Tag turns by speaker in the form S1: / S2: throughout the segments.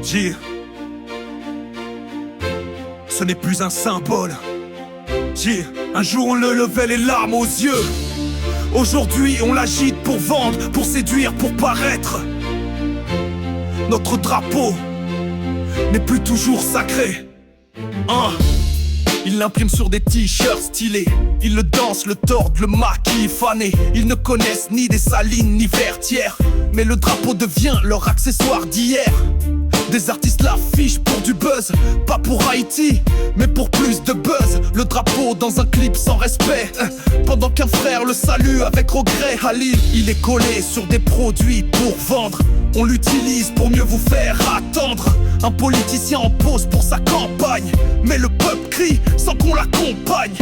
S1: Dire, ce n'est plus un symbole. Dire, un jour on le levait les larmes aux yeux. Aujourd'hui on l'agite pour vendre, pour séduire, pour paraître. Notre drapeau n'est plus toujours sacré. Ils l'impriment sur des t-shirts stylés. Ils le dansent, le tordent, le maquillent, fané. Ils ne connaissent ni des salines ni vertières, mais le drapeau devient leur accessoire d'hier. Des artistes l'affichent pour du buzz, pas pour Haïti, mais pour plus de buzz. Le drapeau dans un clip sans respect, pendant qu'un frère le salue avec regret. Halil, il est collé sur des produits pour vendre. On l'utilise pour mieux vous faire attendre. Un politicien en pose pour sa campagne, mais le peuple crie sans qu'on l'accompagne.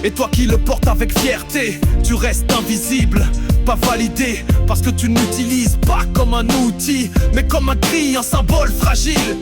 S1: Et toi qui le portes avec fierté, tu restes invisible, pas validé, parce que tu n'utilises pas comme un outil, mais comme un cri, un symbole fragile.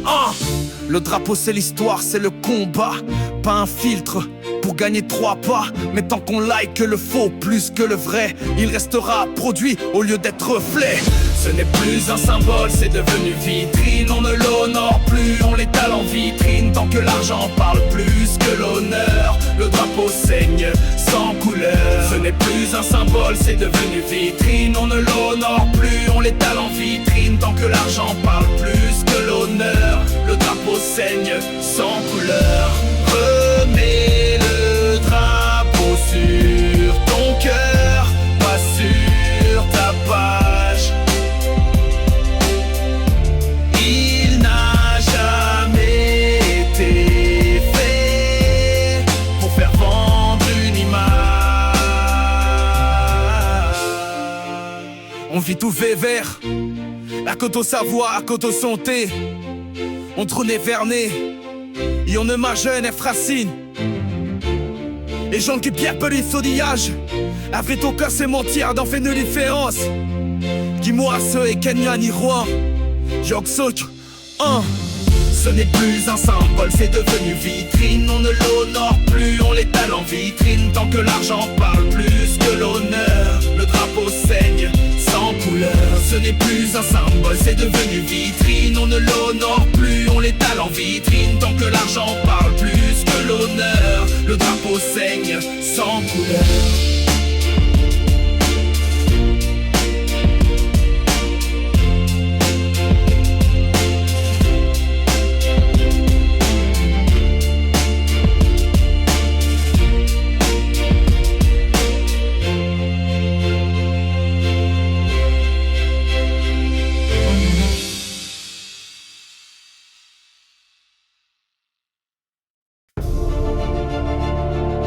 S1: Le drapeau c'est l'histoire, c'est le combat, pas un filtre pour gagner 3 pas. Mais tant qu'on like le faux plus que le vrai, il restera produit au lieu d'être reflet. Ce n'est plus un symbole, c'est devenu vitrine. On ne l'honore plus, on l'étale en vitrine. Tant que l'argent parle plus que l'honneur, le drapeau saigne sans couleur. Ce n'est plus un symbole, c'est devenu vitrine. On ne l'honore plus, on l'étale en vitrine. Tant que l'argent parle plus que l'honneur, le drapeau saigne sans couleur. Remets le drapeau sur ton cœur, pas sur ta page. Il n'a jamais été fait pour faire vendre une image. On vit tout vévert, à côté au Savoie, à côté au Santé. On trônait Vernet, et on ne m'a jeune, elle fracine. Les gens qui pierrent peu les saudillage, après ton cœur c'est mentir d'en faire une différence. Qui moisse et Kenya ni roi, Yoksok, Ce n'est plus un symbole, c'est devenu vitrine. On ne l'honore plus, on l'étale en vitrine. Tant que l'argent parle plus que l'honneur, le drapeau saigne sans couleur. Ce n'est plus un symbole, c'est devenu vitrine. On ne l'honore plus, on l'étale en vitrine. Tant que l'argent parle plus que l'honneur, le drapeau saigne sans couleur.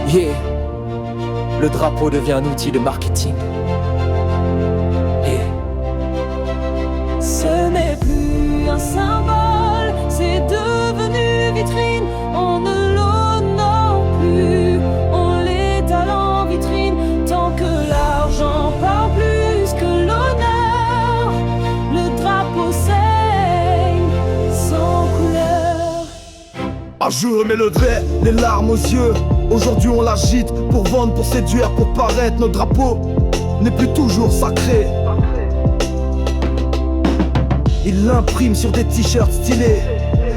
S2: Yeah. Le drapeau devient un outil de marketing. Yeah.
S3: Ce n'est plus un symbole, c'est devenu vitrine. On ne l'honore plus, on l'étale en vitrine. Tant que l'argent parle plus que l'honneur, le drapeau saigne sans couleur.
S4: Je remets le trait, les larmes aux yeux. Aujourd'hui on l'agite pour vendre, pour séduire, pour paraître. Notre drapeau n'est plus toujours sacré. Ils l'impriment sur des t-shirts stylés.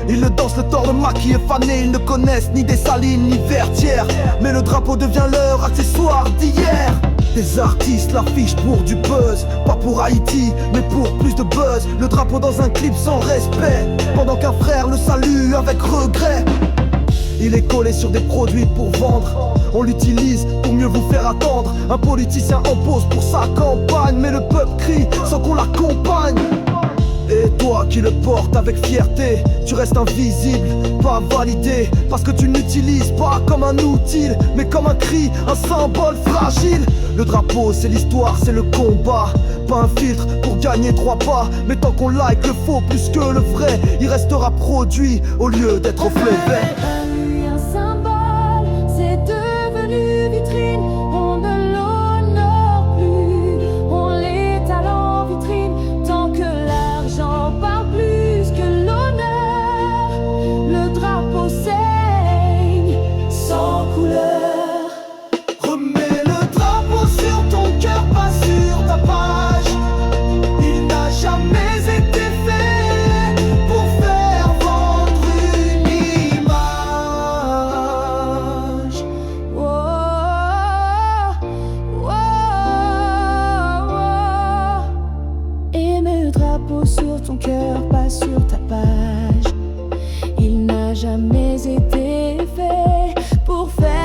S4: Ils le dansent, le tordent, le maquillent et fané. Ils ne connaissent ni des salines ni vertières, mais le drapeau devient leur accessoire d'hier. Des artistes l'affichent pour du buzz, pas pour Haïti, mais pour plus de buzz. Le drapeau dans un clip sans respect, pendant qu'un frère le salue avec regret. Il est collé sur des produits pour vendre. On l'utilise pour mieux vous faire attendre. Un politicien en pose pour sa campagne, mais le peuple crie sans qu'on l'accompagne. Et toi qui le portes avec fierté, tu restes invisible, pas validé, parce que tu n'utilises pas comme un outil, mais comme un cri, un symbole fragile. Le drapeau c'est l'histoire, c'est le combat, pas un filtre pour gagner 3 pas. Mais tant qu'on like le faux plus que le vrai, il restera produit au lieu d'être reflet vert.
S3: Jamais été fait pour faire le drapeau sur ton cœur, pas sur ta page. Il n'a jamais été fait pour faire